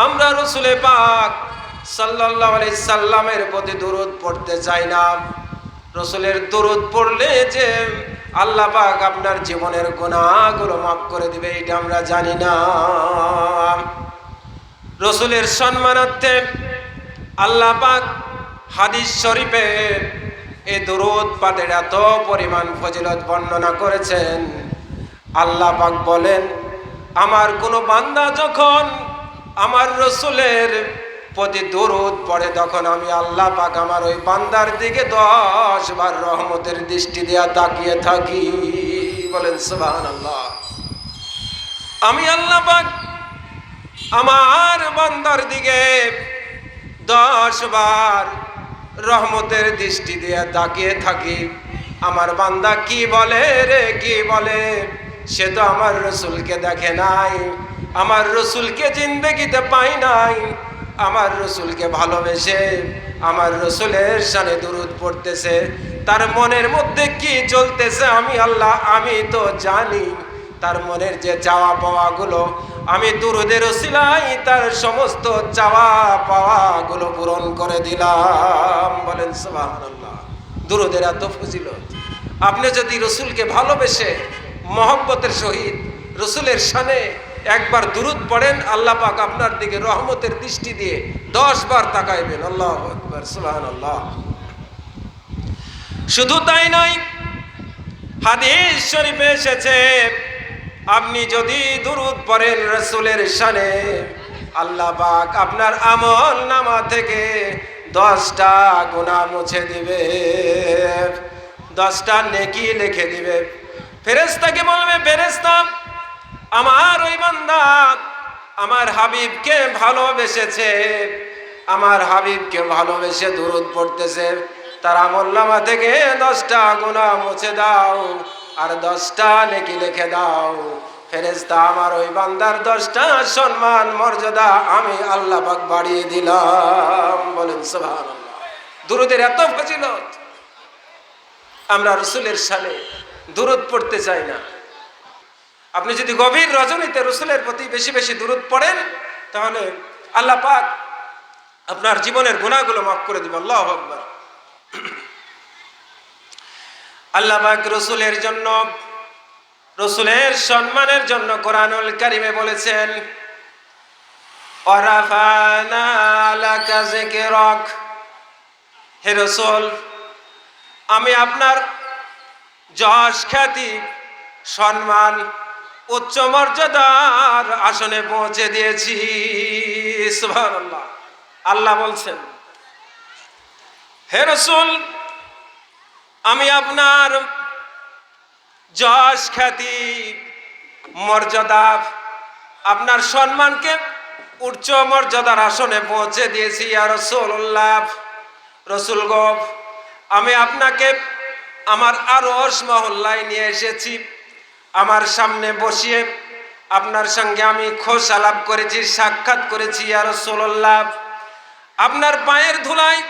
আমরা রসুলে পাক সাল্লাল্লাহু আলাইহি সাল্লামের প্রতি দরুদ পড়তে চাই না। রসুলের দরুদ পড়লে যে আল্লাহ পাক আপনার জীবনের গুনাহগুলো মাফ করে দিবে এটা আমরা জানি না। রসুলের সম্মানার্থে আল্লাহ পাক হাদিস শরীফে এই দরুদ পাঠের এত পরিমাণ ফজিলত বর্ণনা করেছেন। আল্লাহ পাক বলেন, আমার কোনো বান্দা যখন আমার রসুলের প্রতি দরুদ পড়ে তখন আমি আল্লাহ পাক আমার ওই বান্দার দিকে 10 বার রহমতের দৃষ্টি দিয়া তাকিয়ে থাকি। বলেন সুবহানাল্লাহ। আমি আল্লাহ পাক আমার বান্দার দিকে 10 বার রহমতের দৃষ্টি দিয়ে তাকিয়ে থাকি। আমার বান্দা কি বলে রে, কি বলে? সে তো আমার রসুলকে দেখে নাই, আমার রসুলকে জিন্দেগিতে পাই নাই। আমার রসুলকে ভালোবেসে আমার রসুলের শানে দুরূদ পড়তেছে। তার মনের মধ্যে কি চলতেছে আমি আল্লাহ, আমি তো জানি। তার মনের যে চাওয়া পাওয়াগুলো আমি দুরূদের ওসিলায় তার সমস্ত চাওয়া পাওয়াগুলো পূরণ করে দিলাম। বলেন সুবহানাল্লাহ। দুরূদের এত ফজিলত। আপনি যদি রসুলকে ভালোবেসে মহব্বতের সহিত রসুলের শানে একবার দুরূদ পড়েন, আল্লাহ পাক আপনার দিকে রহমতের দৃষ্টি দিয়ে 10 বার তাকাইবেন। আল্লাহু আকবার, সুবহানাল্লাহ। শুধু তাই নয়, হাদিস শরীফে এসেছে আপনি যদি দুরূদ পড়েন রসুলের শানে, আল্লাহ পাক আপনার আমল নামা থেকে 10টা গুনাহ মুছে দিবে, 10টা নেকি লিখে দিবে। ফেরেশতাকে বলবে, ফেরেশতা আমার ওই বান্দা আমার হাবিবকে ভালোবেসেছে, আমার হাবিবকে ভালোবেসে দুরূদ পড়তেছে, তার আমলনামা থেকে 10টা গুনাহ মুছে দাও আর 10টা নেকি লিখে দাও। ফেরেশতা আমার ওই বান্দার 10টা সম্মান মর্যাদা আমি আল্লাহ পাক বাড়িয়ে দিলাম। বলেন সুবহানাল্লাহ। দুরূদের এত ফজিলত। আমরা রসুলের শানে দুরূদ পড়তে চাই না। আপনি যদি গভীর রজনীতে রসুলের প্রতি বেশি বেশি দুরূদ পড়েন তাহলে আল্লাহ পাক আপনার জীবনের গুনাহগুলো মাফ করে দিবেন। আল্লাহু আকবার। আল্লাহ পাক রসুলের জন্য, রসুলের সম্মানের জন্য কোরআনুল কারীমে বলেছেন, ওয়ারাফানা লাকা যিকরাক। হে রসুল, আমি আপনার যশ খ্যাতি সম্মান উচ্চ মর্যাদার আসনে পৌঁছে দিয়েছি। সুবহানাল্লাহ। আল্লাহ বলছেন, হে রাসূল, আমি আপনার যশ খ্যাতি মর্যাদা আপনার সম্মানকে উচ্চ মর্যাদার আসনে পৌঁছে দিয়েছি। ইয়া রাসূলুল্লাহ, রাসূল গো, আমি আপনাকে আমার আরশ মহল্লায় নিয়ে এসেছি। আমার সামনে বসিয়ে আপনার সঙ্গে আমি খোশ আলাপ করেছি, সাক্ষাৎ করেছি। ইয়া রাসূলুল্লাহ, আপনার পায়ের ধুলায়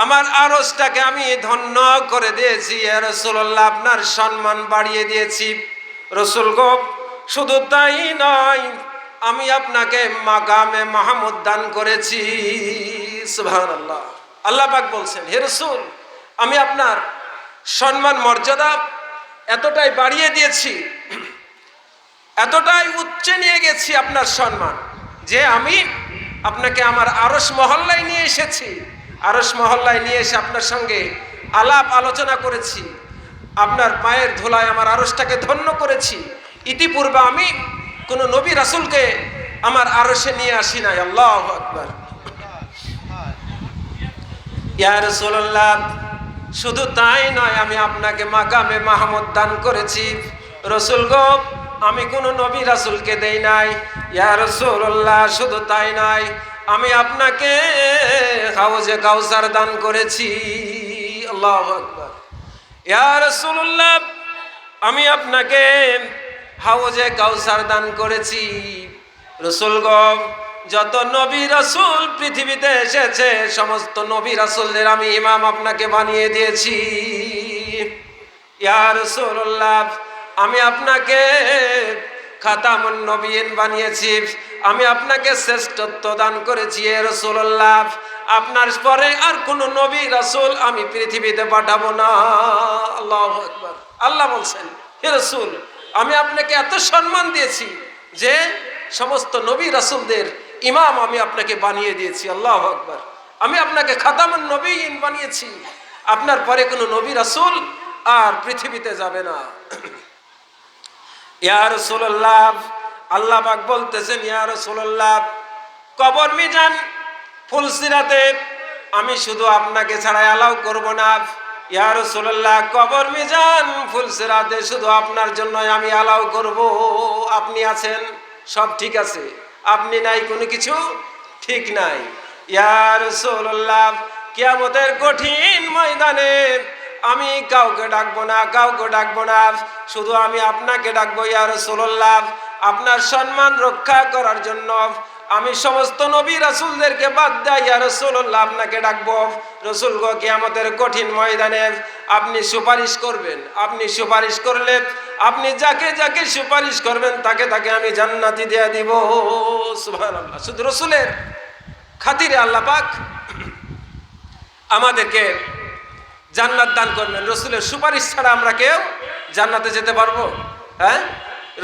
আমার আরশটাকে আমি ধন্য করে দিয়েছি। ইয়া রাসূলুল্লাহ, আপনার সম্মান বাড়িয়ে দিয়েছি। রাসূল গো, শুধু তাই নয়, আমি আপনাকে মাকামে মাহমুদ দান করেছি। সুবহানাল্লাহ। আল্লাহ পাক বলছেন, হে রাসূল, আমি আপনার সম্মান মর্যাদা এতটাই বাড়িয়ে দিয়েছি, এতটাই উচ্চে নিয়ে গেছি আপনার সম্মান, যে আমি আপনাকে আমার আরশ মহল্লায় নিয়ে এসেছি। আরশ মহল্লায় নিয়ে এসে আপনার সঙ্গে আলাপ আলোচনা করেছি, আপনার পায়ের ধুলায় আমার আরশটাকে ধন্য করেছি। ইতিপূর্বে আমি কোনো নবী রাসূলকে আমার আরশে নিয়ে আসি নাই। আল্লাহু আকবার। ইয়া রাসূলুল্লাহ, শুধু তাই নয়, আমি আপনাকে মাকামে মাহমুদ দান করেছি। রাসূল গো, আমি কোনো নবী রাসূলকে দেই নাই। ইয়া রাসূলুল্লাহ, শুধু তাই নয়, আমি আপনাকে হাউজে কাউসার দান করেছি। আল্লাহু আকবার। ইয়া রাসূলুল্লাহ, আমি আপনাকে হাউজে কাউসার দান করেছি। রাসূল গো, যত নবী রাসূল পৃথিবীতে এসেছে সমস্ত নবী রাসূলদের আমি ইমাম আপনাকে বানিয়ে দিয়েছি। ইয়া রাসূলুল্লাহ, আমি আপনাকে খাতামুন নবীন বানিয়েছি, আমি আপনাকে শ্রেষ্ঠত্ব দান করেছি হে রাসূলুল্লাহ, আপনার পরে আর কোন নবী রাসূল আমি পৃথিবীতে পাঠাবো না। আল্লাহু আকবার। আল্লাহ বলছেন, হে রাসূল, আমি আপনাকে এত সম্মান দিয়েছি যে সমস্ত নবী রাসূলদের ইমাম আমি আপনাকে বানিয়ে দিয়েছি। আল্লাহু আকবার। আমি আপনাকে খাতামুন নবীন বানিয়েছি, আপনার পরে কোনো নবী রাসূল আর পৃথিবীতে যাবে না। ইয়া রাসূলুল্লাহ, আল্লাহ পাক বলতেছেন, ইয়া রাসূলুল্লাহ, কবর মিজান ফুলসিরাতে আমি শুধু আপনাকে ছাড়া অ্যালাউ করব না। ইয়া রাসূলুল্লাহ, কবর মিজান ফুলসিরাতে শুধু আপনার জন্য আমি অ্যালাউ করব। আপনি আছেন, সব ঠিক আছে, আপনি নাই, কোনো কিছু ঠিক নাই। ইয়া রাসূলুল্লাহ, কিয়ামতের কঠিন ময়দানে আমি কাউকে ডাকবো না, কাউকে ডাকবো না, শুধু আমি আপনাকে ডাকবো ইয়া রাসূলুল্লাহ। আপনার সম্মান রক্ষা করার জন্য আমি সমস্ত নবী রাসূলদেরকে বাদ দেই ইয়া রাসূলুল্লাহ আপনাকে ডাকবো। রাসূল গো, কিয়ামতের কঠিন ময়দানে আপনি সুপারিশ করবেন, আপনি সুপারিশ করলে আপনি যাকে যাকে সুপারিশ করবেন তাকে তাকে আমি জান্নাতি দিয়ে দিব। সুবহানাল্লাহ। শুধু রাসূলের খাতিরে আল্লাহ পাক আমাদেরকে জান্নাত দান করবেন। রাসূলের সুপারিশ ছাড়া আমরা কেউ জান্নাতে যেতে পারবো? হ্যাঁ,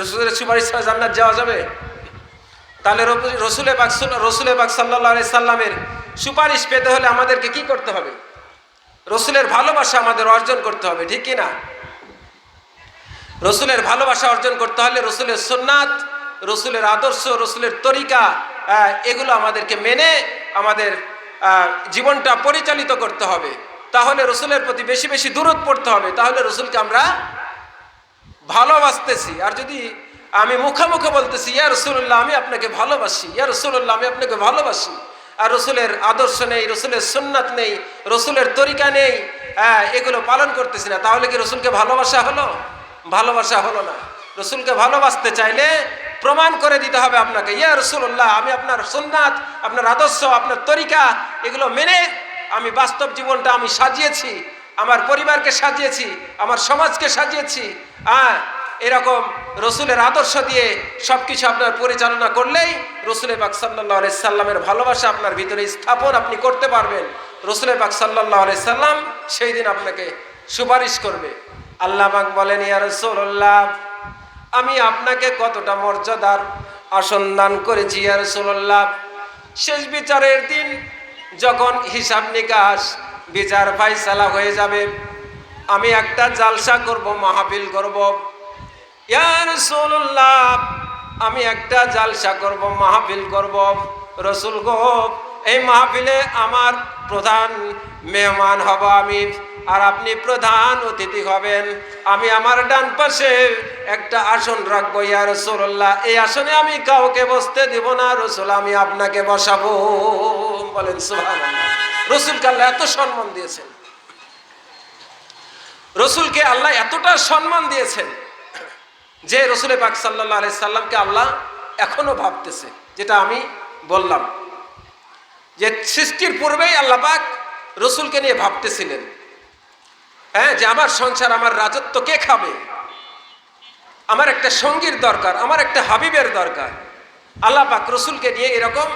রাসূলের সুপারিশ ছাড়া জান্নাত যাওয়া যাবে? তাহলে রসুলে পাক সাল্লাল্লাহু আলাইহি সাল্লামের সুপারিশ পেতে হলে আমাদেরকে কি করতে হবে? রসুলের ভালোবাসা আমাদের অর্জন করতে হবে, ঠিক কি না? রসুলের ভালোবাসা অর্জন করতে হলে রসুলের সুন্নাত, রসুলের আদর্শ, রসুলের তরিকা, এগুলো আমাদেরকে মেনে আমাদের জীবনটা পরিচালিত করতে হবে। তাহলে রসুলের প্রতি বেশি বেশি দরুদ পড়তে হবে, তাহলে রসুলকে আমরা ভালোবাসতেছি। আর যদি আমি মুখে মুখে বলতেছি ইয়া রাসূলুল্লাহ আমি আপনাকে ভালোবাসি, ইয়া রাসূলুল্লাহ আমি আপনাকে ভালোবাসি, আর রসুলের আদর্শ নেই, রসুলের সুন্নাত নেই, রসুলের তরিকা নেই, এগুলো পালন করতেছি না, তাহলে কি রসুলকে ভালোবাসা হলো? ভালোবাসা হলো না। রসুলকে ভালোবাসতে চাইলে প্রমাণ করে দিতে হবে আপনাকে, ইয়া রাসূলুল্লাহ আমি আপনার সুন্নাত, আপনার আদর্শ, আপনার তরিকা এগুলো মেনে আমি বাস্তব জীবনটা আমি সাজিয়েছি, আমার পরিবারকে সাজিয়েছি, আমার সমাজকে সাজিয়েছি। এরকম রসুলের আদর্শ দিয়ে সবকিছু আপনার পরিচালনা করলেই রসুল পাক সাল্লাল্লাহু আলাইহি সাল্লামের ভালোবাসা আপনার ভিতরে স্থাপন আপনি করতে পারবেন। রসুল পাক সাল্লাল্লাহু আলাইহি সাল্লাম সেই দিন আপনাকে সুপারিশ করবে। আল্লাহ পাক বলেন, ইয়া রাসূলুল্লাহ আমি আপনাকে কতটা মর্যাদার আসন দান করেছি ইয়া রাসূলুল্লাহ। শেষ বিচারের দিন যখন হিসাব নিকাশ বিচার ফায়সালা হয়ে যাবে, আমি একটা জালসা করব, মাহফিল করব। ইয়া রাসূলুল্লাহ আমি একটা জালসা করব, মাহফিল করব। রাসূল গো, এই মাহফিলে আমার প্রধান মেহমান হব আমি, আর আপনি প্রধান অতিথি হবেন। আমি আমার ডান পাশে একটা আসন রাখবো ইয়া রাসূলুল্লাহ, এই আসনে আমি কাউকে বসতে দেব না, রাসূল আমি আপনাকে বসাবো। বলেন সুবহানাল্লাহ। রাসূলকে আল্লাহ এত সম্মান দিয়েছেন, রাসূলকে আল্লাহ এতটা সম্মান দিয়েছেন যে রসুল পাক সাল্লাল্লাহু আলাইহি সাল্লামকে আল্লাহ এখনো ভাবতেছে। যেটা আমি বললাম যে সৃষ্টির পূর্বেই আল্লাহ পাক রসুলকে নিয়ে ভাবতেছিলেন, যে আমার সংসার, আমার রাজত্ব কে খাবে, আমার একটা সঙ্গীর দরকার, আমার একটা হাবিবের দরকার। আল্লাহ পাক রসুলকে নিয়ে এরকম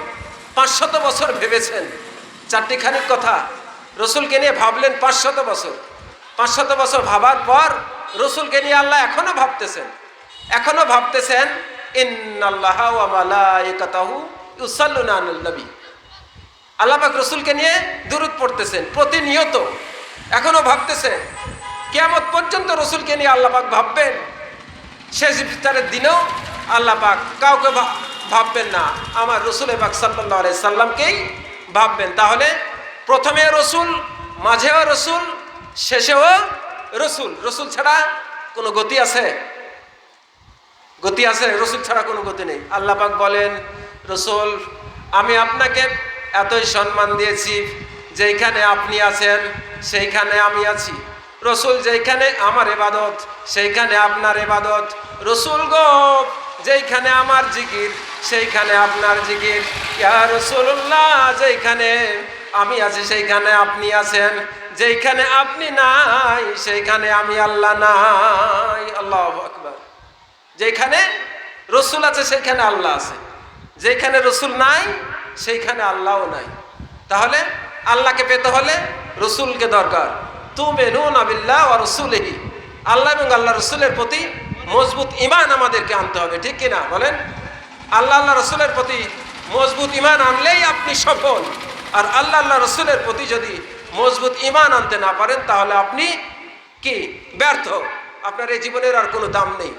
500 বছর ভেবেছেন। চারটিখানি কথা রসুলকে নিয়ে ভাবলেন 500 বছর। 500 বছর ভাবার পর রসুলকে নিয়ে আল্লাহ এখনো ভাবতেছেন, এখনো ভাবতেছেন। ইন্নাল্লাহা ওয়া মালাইকাতাহু ইউসাল্লুনা আলান নবী। আল্লাহ পাক রসুলকে নিয়ে দুরূদ পড়তেছেন প্রতিনিয়ত, এখনো ভাবতেছেন। কিয়ামত পর্যন্ত রসুলকে নিয়ে আল্লাহ পাক ভাববেন। শেষ বিচারের দিনেও আল্লাহ পাক কাউকে ভাববেন না, আমার রসুল পাক সাল্লাল্লাহু আলাইহি সাল্লামকেই ভাববেন। তাহলে প্রথমে রসুল, মাঝেও রসুল, শেষেও রসুল। রসুল ছাড়া কোনো গতি আছে? গতি আছে? রসুল ছাড়া কোনো গতি নেই। আল্লাহ পাক বলেন, রসুল আমি আপনাকে এতই সম্মান দিয়েছি, যেইখানে আপনি আছেন সেইখানে আমি আছি। রসুল যেইখানে আমার ইবাদত সেইখানে আপনার ইবাদত। রসুল গো, যেইখানে আমার জিকির সেইখানে আপনার জিকির। ইয়া রাসূলুল্লাহ যেইখানে আমি আছি সেইখানে আপনি আছেন, যেইখানে আপনি নাই সেইখানে আমি আল্লাহ নাই। আল্লাহু আকবার। যেখানে রসুল আছে সেইখানে আল্লাহ আছে, যেখানে রসুল নাই সেইখানে আল্লাহও নাই। তাহলে আল্লাহকে পেতে হলে রসুলকে দরকার। তুমিনুনা বিল্লাহি ওয়া রাসূলিহি, আল্লাহ এবং আল্লাহ রসুলের প্রতি মজবুত ঈমান আমাদেরকে আনতে হবে, ঠিক কিনা বলেন? আল্লাহ আল্লাহ রসুলের প্রতি মজবুত ঈমান আনলেই আপনি সফল। আর আল্লাহ আল্লাহ রসুলের প্রতি যদি মজবুত ঈমান আনতে না পারেন তাহলে আপনি কি ব্যর্থ, আপনার এই জীবনের আর কোনো দাম নেই।